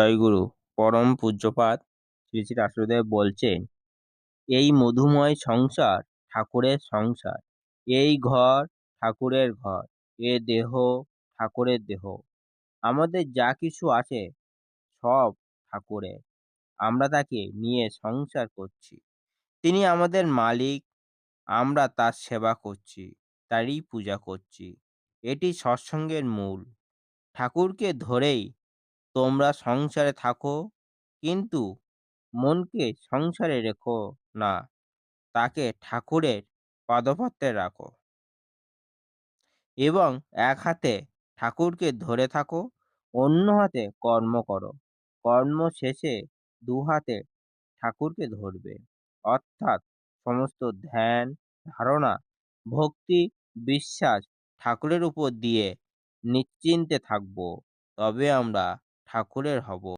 জয়গুরু পরম পূজ্যপাদ শ্রী শ্রী রাসুদেব বলছেন, এই মধুময় সংসার ঠাকুরের সংসার, এই ঘর ঠাকুরের ঘর, এ দেহ ঠাকুরের দেহ। আমাদের যা কিছু আছে সব ঠাকুরের। আমরা তাকে নিয়ে সংসার করছি। তিনি আমাদের মালিক, আমরা তার সেবা করছি, তারই পূজা করছি। এটি সৎসঙ্গের মূল। ঠাকুরকে ধরেই তোমরা সংসারে থাকো, কিন্তু মনকে সংসারে রেখো না, তাকে ঠাকুরের পাদপত্রে রাখো এবং এক হাতে ঠাকুরকে ধরে থাকো, অন্য হাতে কর্ম করো। কর্ম শেষে দু হাতে ঠাকুরকে ধরবে, অর্থাৎ সমস্ত ধ্যান, ধারণা, ভক্তি, বিশ্বাস ঠাকুরের উপর দিয়ে নিশ্চিন্তে থাকবো। তবে আমরা ঠাকুরের হব।